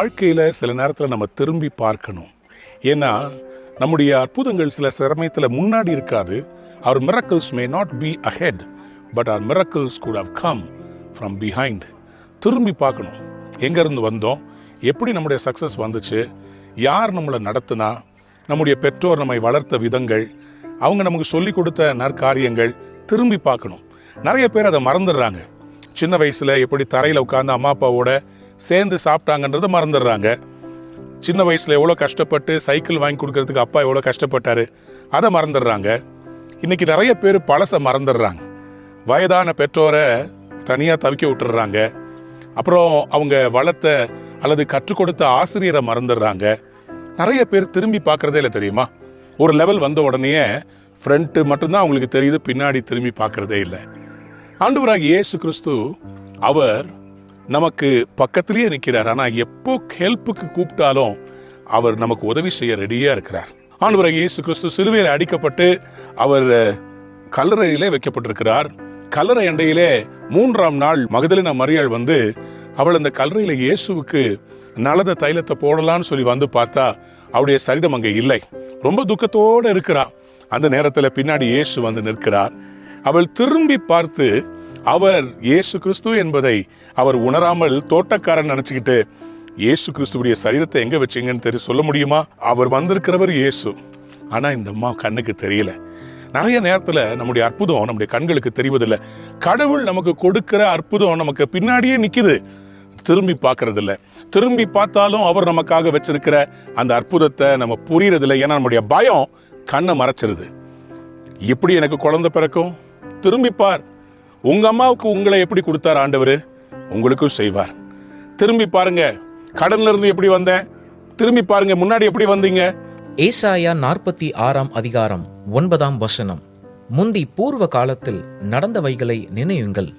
வாழ்க்கையில் சில நேரத்தில் நம்ம திரும்பி பார்க்கணும். ஏன்னா நம்முடைய அற்புதங்கள் சில சமயத்தில் முன்னாடி இருக்காது. Our miracles may not be ahead, but our miracles could have come from behind. திரும்பி பார்க்கணும். எங்கேருந்து வந்தோம், எப்படி நம்முடைய சக்ஸஸ் வந்துச்சு, யார் நம்மளை நடத்தினா, நம்முடைய பெற்றோர் நம்மை வளர்த்த விதங்கள், அவங்க நமக்கு சொல்லி கொடுத்த நற்காரியங்கள் திரும்பி பார்க்கணும். நிறைய பேர் அதை மறந்துடுறாங்க. சின்ன வயசில் எப்படி தரையில் உட்காந்து அம்மா அப்பாவோட சேர்ந்து சாப்பிட்டாங்கன்றதை மறந்துடுறாங்க. சின்ன வயசில் எவ்வளோ கஷ்டப்பட்டு சைக்கிள் வாங்கி கொடுக்கறதுக்கு அப்பா எவ்வளோ கஷ்டப்பட்டாரு, அதை மறந்துடுறாங்க. இன்றைக்கி நிறைய பேர் பழசை மறந்துடுறாங்க. வயதான பெற்றோரை தனியாக தவிக்க விட்டுடுறாங்க. அப்புறம் அவங்க வளர்த்த அல்லது கற்றுக் கொடுத்த ஆசிரியரை மறந்துடுறாங்க. நிறைய பேர் திரும்பி பார்க்குறதே இல்லை தெரியுமா. ஒரு லெவல் வந்த உடனே ஃப்ரண்ட்டு மட்டும்தான் அவங்களுக்கு தெரியுது, பின்னாடி திரும்பி பார்க்குறதே இல்லை. ஆண்டவராகிய இயேசு கிறிஸ்து அவர் நமக்கு பக்கத்திலேயே நிற்கிறார். ஆனால் எப்போ ஹெல்ப்புக்கு கூப்பிட்டாலும் அவர் நமக்கு உதவி செய்ய ரெடியாக இருக்கிறார். ஆண்டவராகிய இயேசு கிறிஸ்து சிலுவையில் அடிக்கப்பட்டு அவர் கல்லறையிலே வைக்கப்பட்டிருக்கிறார். கல்லறை அண்டையிலே 3ஆம் நாள் மகதலேனா மரியாள் வந்து அவள் அந்த கல்லறையில இயேசுவுக்கு நலத தைலத்தை போடலான்னு சொல்லி வந்து பார்த்தா அவருடைய சரீரம் அங்கே இல்லை. ரொம்ப துக்கத்தோடு இருக்கிறார். அந்த நேரத்தில் பின்னாடி இயேசு வந்து நிற்கிறார். அவள் திரும்பி பார்த்து அவர் இயேசு கிறிஸ்து என்பதை அவர் உணராமல் தோட்டக்காரன் நினைச்சுக்கிட்டு இயேசு கிறிஸ்துவுடைய சரீரத்தை எங்க வச்சீங்கன்னு சொல்ல முடியுமா? அவர் வந்திருக்கிறவர் இயேசு. ஆனா இந்த அம்மா கண்ணுக்கு தெரியல. நிறைய நேரத்துல நம்முடைய அற்புதம் நம்முடைய கண்களுக்கு தெரிவதில்லை. கடவுள் நமக்கு கொடுக்கிற அற்புதம் நமக்கு பின்னாடியே நிக்குது, திரும்பி பார்க்கறது இல்லை. திரும்பி பார்த்தாலும் அவர் நமக்காக வச்சிருக்கிற அந்த அற்புதத்தை நம்ம புரியறதில்லை. ஏன்னா நம்முடைய பயம் கண்ணை மறைச்சிருது. எப்படி எனக்கு குழந்தை பிறக்கும்? திரும்பி பார். உங்க அம்மாவுக்கு உங்களை எப்படி கொடுத்தார் ஆண்டவர், உங்களுக்கும் செய்வார். திரும்பி பாருங்க. கடன்ல இருந்து எப்படி வந்தேன், திரும்பி பாருங்க. முன்னாடி எப்படி வந்தீங்க. ஏசாயா 46ஆம் அதிகாரம் 9ஆம் வசனம். முந்தி பூர்வ காலத்தில் நடந்தவைகளை நினையுங்கள்,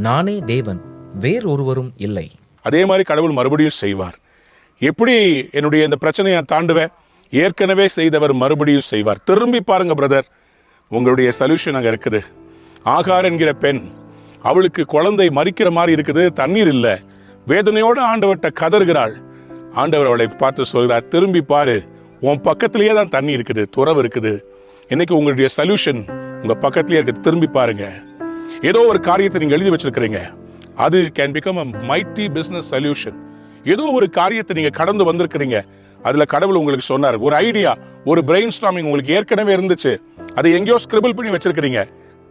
நானே தேவன், வேறொருவரும் இல்லை. அதே மாதிரி கடவுள் மறுபடியும் செய்வார். எப்படி என்னுடைய இந்த பிரச்சனையை தாண்டுவேன், ஏற்கனவே செய்தவர் மறுபடியும் செய்வார். திரும்பி பாருங்க பிரதர், உங்களுடைய சொல்யூஷன் அங்க இருக்குது. ஆகார் என்கிற பெண், அவளுக்கு குழந்தை மரிக்கிற மாதிரி இருக்குது, தண்ணீர் இல்லை, வேதனையோடு ஆண்டவர்கிட்ட கதறுகிறாள். ஆண்டவர் அவளை பார்த்து சொல்கிறார், திரும்பி பாரு, உன் பக்கத்திலேயே தான் தண்ணி இருக்குது, துறவு இருக்குது. இன்னைக்கு உங்களுடைய சொல்யூஷன் உங்க பக்கத்திலேயே இருக்குது, திரும்பி பாருங்க. ஏதோ ஒரு காரியத்தை நீங்க எழுதி வச்சிருக்கிறீங்க, அது can become a mighty business solution. ஏதோ ஒரு காரியத்தை நீங்க கடந்து வந்திருக்கிறீங்க, அதுல கடவுள் உங்களுக்கு சொன்னார். ஒரு ஐடியா, ஒரு பிரெயின் ஸ்டார்மிங் உங்களுக்கு ஏற்கனவே இருந்துச்சு, அதை எங்கேயோ ஸ்கிரிபிள் பண்ணி வச்சிருக்கிறீங்க.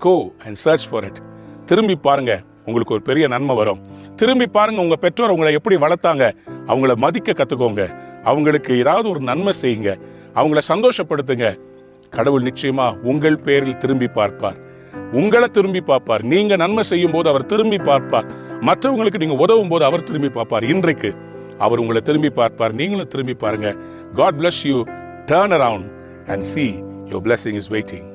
Go and search for it. திரும்பி பாருங்க, உங்களுக்கு ஒரு பெரிய நன்மை வரும். திரும்பி பாருங்க, உங்க பெற்றோர் உங்களை எப்படி வளர்த்தாங்க, அவங்கள மதிக்க கத்துக்கோங்க. அவங்களுக்கு ஏதாவது ஒரு நன்மை செய்யுங்க, அவங்கள சந்தோஷப்படுத்துங்க. கடவுள் நிச்சயமா உங்கள் பேரில் திரும்பி பார்ப்பார், உங்களை திரும்பி பார்ப்பார். நீங்க நன்மை செய்யும் போது அவர் திரும்பி பார்ப்பார். மற்றவங்களுக்கு நீங்க உதவும் போது அவர் திரும்பி பார்ப்பார். இன்றைக்கு அவர் உங்களை திரும்பி பார்ப்பார். நீங்களும் திரும்பி பாருங்க. God bless you. Turn around and see your blessing is waiting.